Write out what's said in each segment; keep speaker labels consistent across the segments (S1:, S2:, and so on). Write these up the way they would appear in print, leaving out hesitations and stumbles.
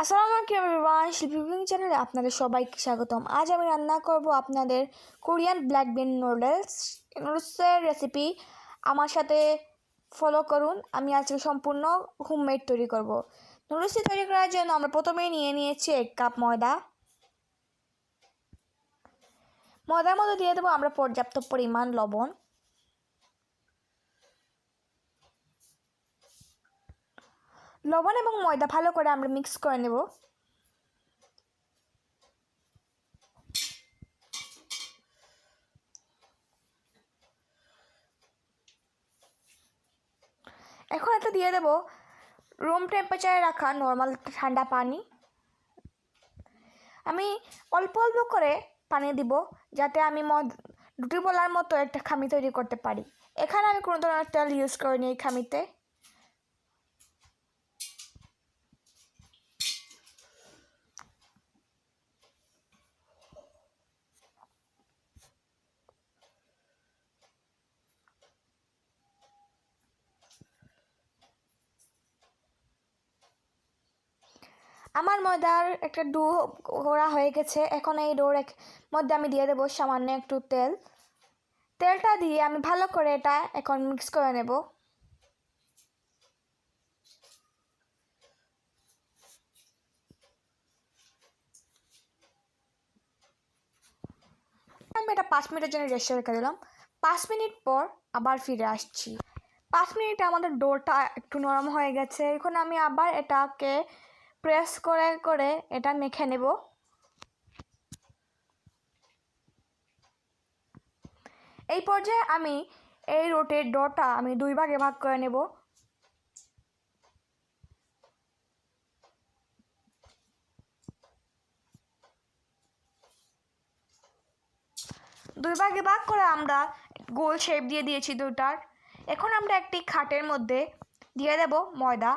S1: আসসালামু আলাইকুম এভরিওয়ান, শিল্পী কুকিং চ্যানেলে আপনাদের সবাইকে স্বাগতম। আজ আমি রান্না করব আপনাদের কোরিয়ান ব্ল্যাক বিন নুডলসের রেসিপি। আমার সাথে ফলো করুন। আমি আজকে সম্পূর্ণ হোমমেড তৈরি করব। নুডলসটি তৈরি করার জন্য আমরা প্রথমেই নিয়ে নিয়েছি 1 কাপ ময়দা। ময়দার মধ্যে দিয়ে দেবো আমরা পর্যাপ্ত পরিমাণ লবণ। লবণ এবং ময়দা ভালো করে আমরা মিক্স করে নেব। এখন এটা দিয়ে দেব রুম টেম্পারেচারে রাখা নর্মাল ঠান্ডা পানি। আমি অল্প অল্প করে পানি দিব যাতে আমি রুটি বলার মতো একটা খামি তৈরি করতে পারি। এখানে আমি কোনো ধরনের তেল ইউজ করিনি এই খামিতে। আমার ময়দার একটা ডো করা হয়ে গেছে। এখন এই ডোর মধ্যে আমি দিয়ে দেবো সামান্য একটু তেল। তেলটা দিয়ে আমি ভালো করে এটা এখন মিক্স করে নেব। আমি এটা 5 মিনিটের জন্য রেস্টে রেখে দিলাম। 5 মিনিট পর আবার ফিরে আসছি। 5 মিনিটে আমাদের ডোটা একটু নরম হয়ে গেছে। এখন আমি আবার এটাকে প্রেস করে করে এটা মেখে নেব। এই পর্যায়ে আমি এই রুটির ডোটা আমি 2 ভাগে ভাগ করে নেব। দুই ভাগে ভাগ করে আমরা গোল শেপ দিয়ে দিয়েছি দুটার। এখন আমরা একটি খাটের মধ্যে দিয়ে দেব ময়দা।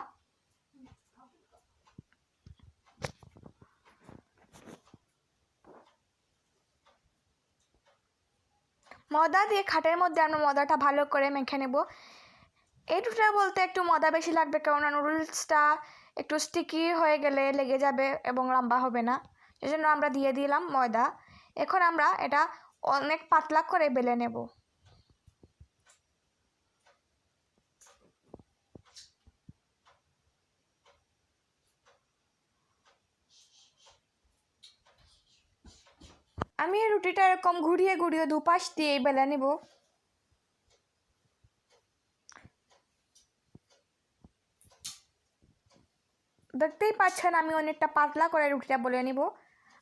S1: ময়দা দিয়ে খাটের মধ্যে আমরা ময়দাটা ভালো করে মেখে নেব। এই রুটিটা বলতে একটু ময়দা বেশি লাগবে, কেননা নুডলসটা একটু স্টিকি হয়ে গেলে লেগে যাবে এবং লম্বা হবে না। সেজন্য আমরা দিয়ে দিলাম ময়দা। এখন আমরা এটা অনেক পাতলা করে বেলে নেব। আমি এই রুটিটা এরকম ঘুরিয়ে ঘুরিয়ে দুপাশ দিয়ে বেলে নেব। দেখতেই পাচ্ছেন আমি অনেকটা পাতলা করে রুটিটা বেলে নেব।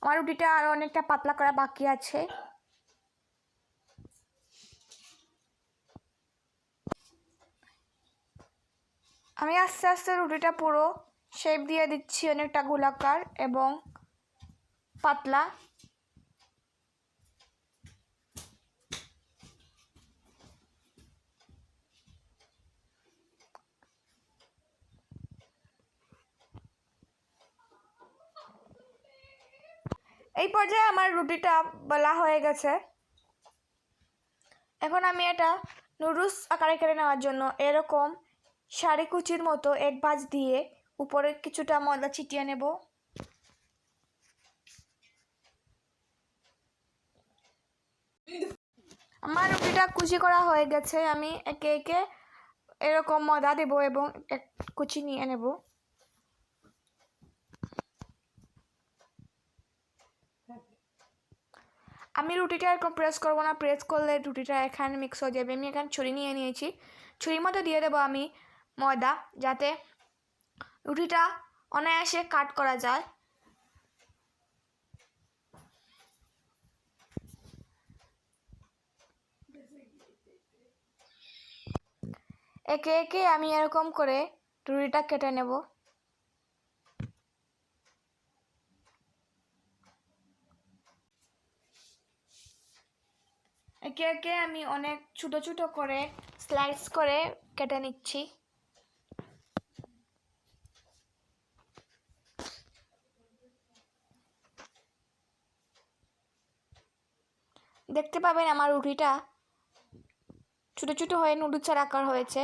S1: আমার রুটিটা আরও অনেকটা পাতলা করা বাকি আছে। আমি আস্তে আস্তে রুটিটা পুরো শেপ দিয়ে দিচ্ছি, অনেকটা গোলাকার এবং পাতলা। এই পর্যায়ে আমার রুটিটা বেলা হয়ে গেছে। এখন আমি এটা নুডলস আকারে কেটে নেওয়ার জন্য এরকম শাড়ি কুচির মতো এক ভাঁজ দিয়ে উপরে কিছুটা ময়দা ছিটিয়ে নেব। আমার রুটিটা কুচি করা হয়ে গেছে। আমি একে একে এরকম ময়দা দেব এবং এক কুচি নিয়ে নেব। আমি রুটিটা এরকম প্রেস করবো না, প্রেস করলে রুটিটা এখানে মিক্স হয়ে যাবে। আমি এখানে ছুরি নিয়ে নিয়েছি, ছুরির মধ্যে দিয়ে দেবো আমি ময়দা, যাতে রুটিটা অনায়াসে কাট করা যায়। একে একে আমি এরকম করে রুটিটা কেটে নেব। একে একে আমি অনেক ছোটো ছোটো করে স্লাইস করে কেটে নিচ্ছি। দেখতে পাবেন আমার রুটিটা ছোটো ছোটো হয়ে নুডলসের আকার হয়েছে।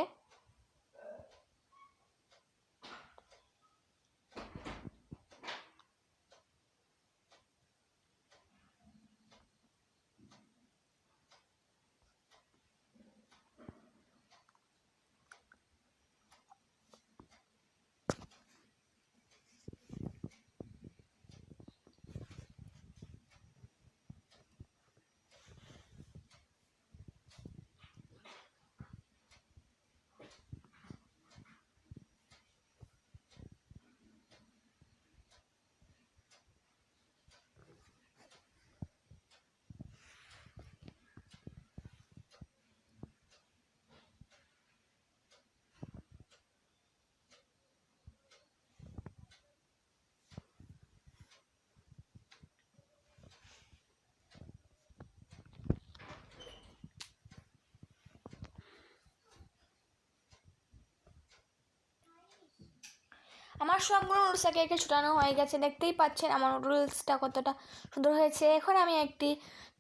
S1: আমার সবগুলো নুডলসটাকে একে ছুটানো হয়ে গেছে, দেখতেই পাচ্ছেন আমার নুডলসটা কতটা সুন্দর হয়েছে। এখন আমি একটি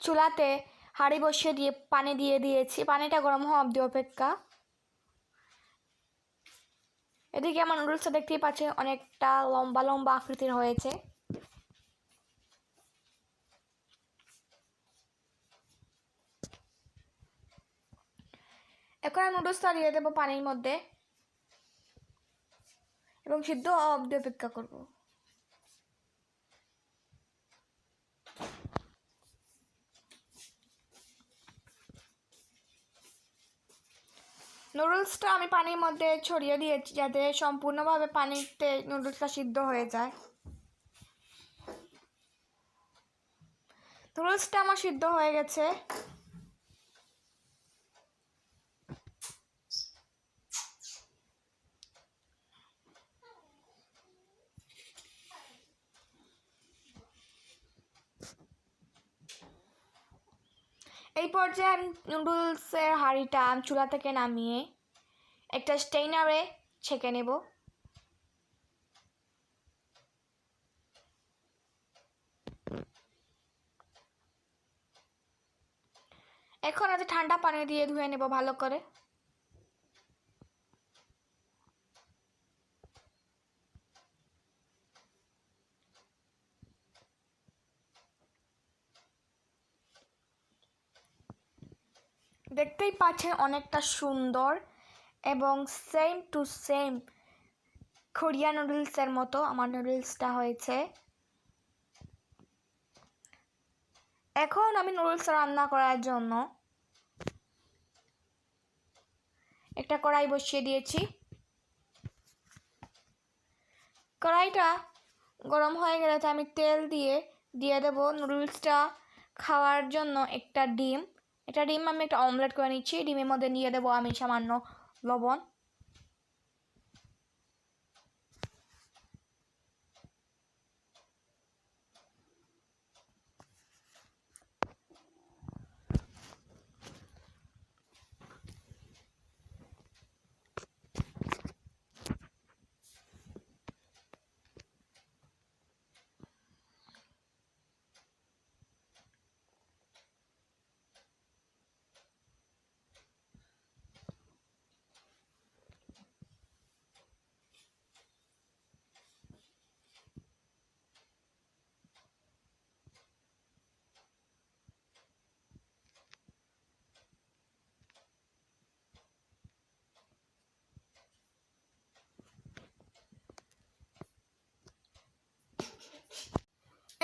S1: চুলাতে হাঁড়ি বসিয়ে দিয়ে পানি দিয়ে দিয়েছি, পানিটা গরম হওয়া অবধি অপেক্ষা। এদিকে আমার নুডলসটা দেখতেই পাচ্ছেন অনেকটা লম্বা লম্বা আকৃতির হয়েছে। এখন আমি নুডলসটা দিয়ে দেবো পানির মধ্যে এবং সিদ্ধ হওয়া অবধি অপেক্ষা করব। নুডলসটা আমি পানির মধ্যে ছড়িয়ে দিয়েছি যাতে সম্পূর্ণভাবে পানিতে নুডলসটা সিদ্ধ হয়ে যায়। নুডলসটা আমার সিদ্ধ হয়ে গেছে। এই পর্যায়ে আমি নুডলসের হাঁড়িটা চুলা থেকে নামিয়ে একটা স্টেইনারে ছেঁকে নেব। এখন এতে ঠান্ডা পানি দিয়ে ধুয়ে নেব ভালো করে। দেখতেই পাচ্ছেন অনেকটা সুন্দর এবং সেম টু সেম কোরিয়ান নুডলসের মতো আমার নুডলসটা হয়েছে। এখন আমি নুডলস রান্না করার জন্য একটা কড়াই বসিয়ে দিয়েছি। কড়াইটা গরম হয়ে গেলে আমি তেল দিয়ে দেবো নুডলসটা খাওয়ার জন্য একটা ডিম। এটা ডিম আমি একটা অমলেট করে নিচ্ছি। ডিমের মধ্যে দিয়ে দেবো আমি সামান্য লবণ।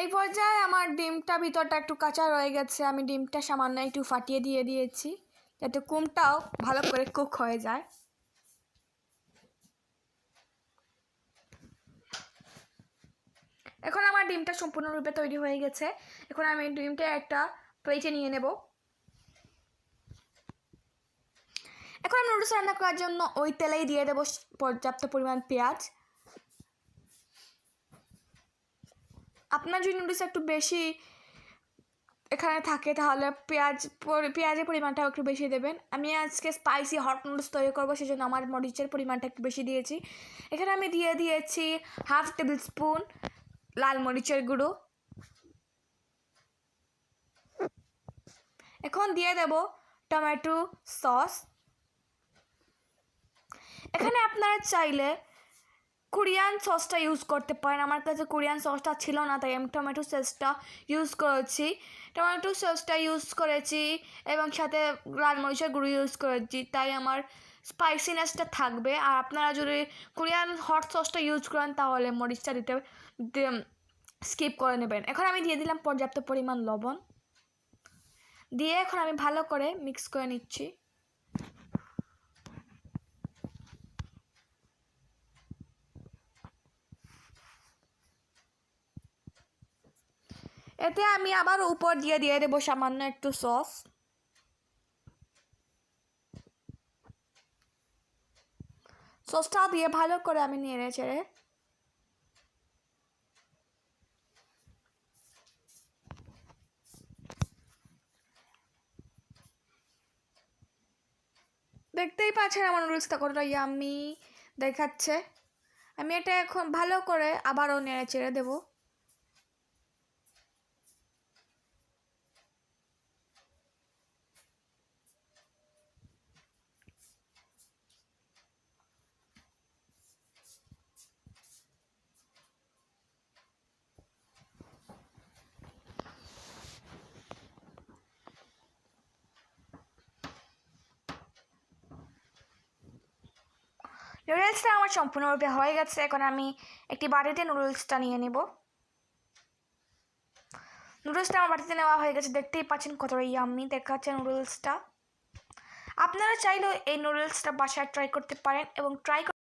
S1: এই পর্যায়ে আমার ডিমটা ভিতরটা একটু কাঁচা রয়ে গেছে, আমি ডিমটা সামান্য একটু ফাটিয়ে দিয়ে দিয়েছি যাতে কুমটাও ভালো করে কুক হয়ে যায়। এখন আমার ডিমটা সম্পূর্ণরূপে তৈরি হয়ে গেছে। এখন আমি ডিমটা একটা প্লেটে নিয়ে নেব। এখন আমি নুডলস রান্না করার জন্য ওই তেলেই দিয়ে দেবো পর্যাপ্ত পরিমাণ পেঁয়াজ। আপনার যদি নুডলস একটু বেশি এখানে থাকে তাহলে পেঁয়াজের পরিমাণটাও একটু বেশি দেবেন। আমি আজকে স্পাইসি হট নুডলস তৈরি করবো, সেজন্য আমার মরিচের পরিমাণটা একটু বেশি দিয়েছি। এখানে আমি দিয়ে দিয়েছি 1/2 টেবিল স্পুন লাল মরিচের গুঁড়ো। এখন দিয়ে দেব টমেটো সস। এখানে আপনারা চাইলে কোরিয়ান সসটা ইউজ করতে পারেন। আমার কাছে কোরিয়ান সসটা ছিল না, তাই আমি টমেটো সসটা ইউজ করেছি। টমেটো সসটা ইউজ করেছি এবং সাথে লাল মরিচের গুঁড়ো ইউজ করেছি, তাই আমার স্পাইসিনেসটা থাকবে। আর আপনারা যদি কোরিয়ান হট সসটা ইউজ করেন তাহলে মরিচটা দিতে স্কিপ করে নেবেন। এখন আমি দিয়ে দিলাম পর্যাপ্ত পরিমাণ লবণ। দিয়ে এখন আমি ভালো করে মিক্স করে নিচ্ছি। এতে আমি আবার উপর দিয়ে দেবো সামান্য একটু সস। সসটা দিয়ে ভালো করে আমি নেড়ে চেড়ে দেখতেই পাচ্ছেন আমার নুডলসটা কতটা ইয়াম্মি দেখাচ্ছে। আমি এটা এখন ভালো করে আবারও নেড়ে চেড়ে দেবো। নুডলসটা আমার সম্পূর্ণরূপে হয়ে গেছে। এখন আমি একটি বাটিতে নুডলসটা নিয়ে নেব। নুডলসটা আমার বাটিতে নেওয়া হয়ে গেছে, দেখতেই পাচ্ছেন কতটা ইয়াম্মি দেখাচ্ছে নুডলসটা। আপনারা চাইলেও এই নুডলসটা বাসায় ট্রাই করতে পারেন এবং ট্রাই